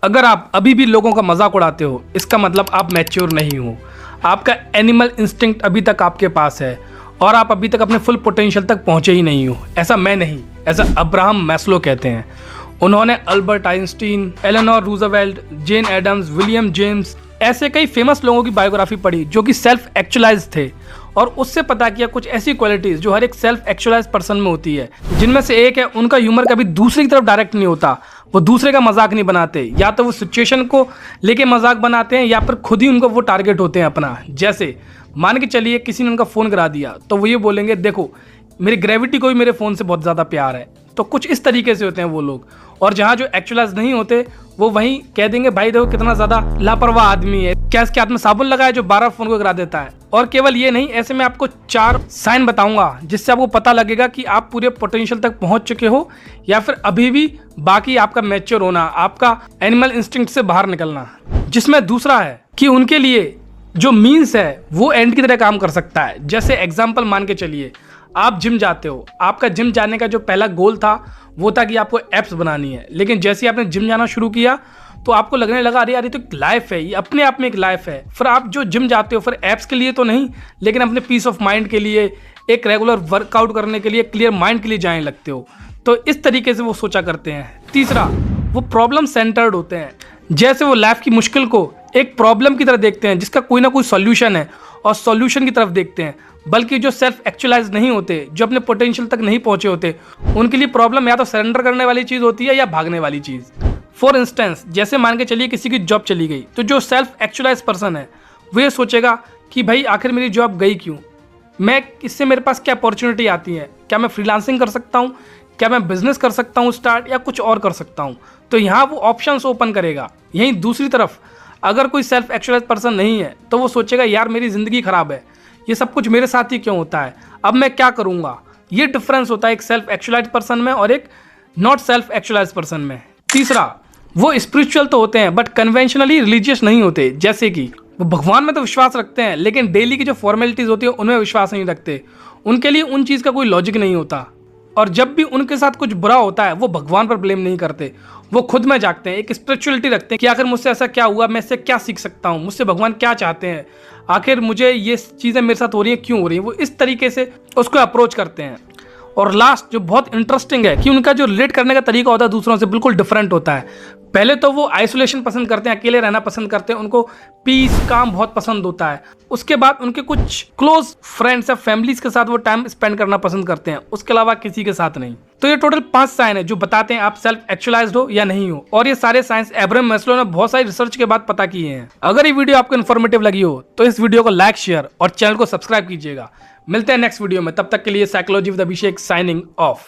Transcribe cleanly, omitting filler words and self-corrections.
अगर आप अभी भी लोगों का मजाक उड़ाते हो, इसका मतलब आप मैच्योर नहीं हो। आपका एनिमल इंस्टिंक्ट अभी तक आपके पास है और आप अभी तक अपने फुल पोटेंशियल तक पहुंचे ही नहीं हो। ऐसा मैं नहीं, ऐसा अब्राहम मैस्लो कहते हैं। उन्होंने अल्बर्ट आइंस्टीन, एलेनोर रूजवेल्ट, जेन एडम्स, विलियम जेम्स ऐसे कई फेमस लोगों की बायोग्राफी पढ़ी जो कि सेल्फ एक्चुअलाइज थे और उससे पता किया कुछ ऐसी क्वालिटीज जो हर एक सेल्फ एक्चुअलाइज पर्सन में होती है, जिनमें से एक है उनका ह्यूमर कभी दूसरे की तरफ डायरेक्ट नहीं होता। वो दूसरे का मजाक नहीं बनाते, या तो वो सिचुएशन को लेके मजाक बनाते हैं या फिर खुद ही उनको वो टारगेट होते हैं अपना। जैसे मान के चलिए किसी ने उनका फ़ोन करा दिया तो वो ये बोलेंगे, देखो मेरी ग्रेविटी को भी मेरे फ़ोन से बहुत ज़्यादा प्यार है। तो कुछ इस तरीके से होते हैं वो लोग। और जहाँ जो एक्चुअलाइज नहीं होते वो वहीं कह देंगे, भाई देखो कितना ज़्यादा लापरवाह आदमी है, क्या इसके हाथ में साबुन लगा है जो 12 फ़ोन को करा देता है। और केवल ये नहीं, ऐसे में आपको 4 साइन बताऊंगा जिससे आपको पता लगेगा कि आप पूरे पोटेंशियल तक पहुंच चुके हो या फिर अभी भी बाकी आपका मैच्योर होना, आपका एनिमल इंस्टिंक्ट से बाहर निकलना। जिसमें दूसरा है कि उनके लिए जो मीन्स है वो एंड की तरह काम कर सकता है। जैसे एग्जाम्पल मान के चलिए, आप जिम जाते हो, आपका जिम जाने का जो पहला गोल था वो था कि आपको एप्स बनानी है। लेकिन जैसे ही आपने जिम जाना शुरू किया तो आपको लगने लगा, अरे यार ये तो एक लाइफ है, ये अपने आप में एक लाइफ है। फिर आप जो जिम जाते हो फिर एप्स के लिए तो नहीं, लेकिन अपने पीस ऑफ माइंड के लिए, एक रेगुलर वर्कआउट करने के लिए, क्लियर माइंड के लिए जाने लगते हो। तो इस तरीके से वो सोचा करते हैं। तीसरा, वो प्रॉब्लम सेंटर्ड होते हैं। जैसे वो लाइफ की मुश्किल को एक प्रॉब्लम की तरह देखते हैं जिसका कोई ना कोई सॉल्यूशन है और सॉल्यूशन की तरफ देखते हैं। बल्कि जो सेल्फ एक्चुअलाइज नहीं होते, जो अपने पोटेंशियल तक नहीं पहुंचे होते, उनके लिए प्रॉब्लम या तो सरेंडर करने वाली चीज़ होती है या भागने वाली चीज़। फॉर इंस्टेंस, जैसे मान के चलिए किसी की जॉब चली गई तो जो सेल्फ एक्चुअलाइज पर्सन है वो ये सोचेगा कि भाई आखिर मेरी जॉब गई क्यों, मैं इससे मेरे पास क्या अपॉर्चुनिटी आती है, क्या मैं फ्रीलांसिंग कर सकता हूँ, क्या मैं बिजनेस कर सकता हूँ स्टार्ट, या कुछ और कर सकता हूँ। तो यहाँ वो ऑप्शंस ओपन करेगा। यहीं दूसरी तरफ अगर कोई सेल्फ एक्चुअलाइज पर्सन नहीं है तो वो सोचेगा, यार मेरी ज़िंदगी ख़राब है, ये सब कुछ मेरे साथ ही क्यों होता है, अब मैं क्या करूँगा। ये डिफरेंस होता है एक सेल्फ एक्चुअलाइज पर्सन में और एक नॉट सेल्फ एक्चुअलाइज पर्सन में। तीसरा, वो स्पिरिचुअल तो होते हैं बट कन्वेंशनली रिलीजियस नहीं होते। जैसे कि वो भगवान में तो विश्वास रखते हैं लेकिन डेली की जो फॉर्मेलिटीज़ होती है उनमें विश्वास नहीं रखते। उनके लिए उन चीज़ का कोई लॉजिक नहीं होता। और जब भी उनके साथ कुछ बुरा होता है वो भगवान पर ब्लेम नहीं करते, वो खुद में जागते हैं, एक स्पिरिचुअलिटी रखते हैं कि आखिर मुझसे ऐसा क्या हुआ, मैं इससे क्या सीख सकता हूँ, मुझसे भगवान क्या चाहते हैं, आखिर मुझे ये चीज़ें मेरे साथ हो रही हैं क्यों हो रही हैं। वो इस तरीके से उसको अप्रोच करते हैं। और लास्ट जो बहुत इंटरेस्टिंग है कि उनका जो रिलेट करने का तरीका होता है दूसरों से बिल्कुल डिफरेंट होता है। पहले तो वो आइसोलेशन पसंद करते हैं, अकेले रहना पसंद करते हैं, उनको पीस काम बहुत पसंद होता है। उसके बाद उनके कुछ क्लोज फ्रेंड्स या फैमिलीज के साथ वो टाइम स्पेंड करना पसंद करते हैं, उसके अलावा किसी के साथ नहीं। तो ये टोटल 5 साइन है जो बताते हैं आप सेल्फ एक्चुअलाइज्ड हो या नहीं हो। और ये सारे साइंस अब्राहम मैस्लो ने बहुत सारी रिसर्च के बाद पता किए हैं। अगर ये वीडियो आपको इन्फॉर्मेटिव लगी हो तो इस वीडियो को लाइक, शेयर और चैनल को सब्सक्राइब कीजिएगा। मिलते हैं नेक्स्ट वीडियो में, तब तक के लिए psychology with Abhishek signing off.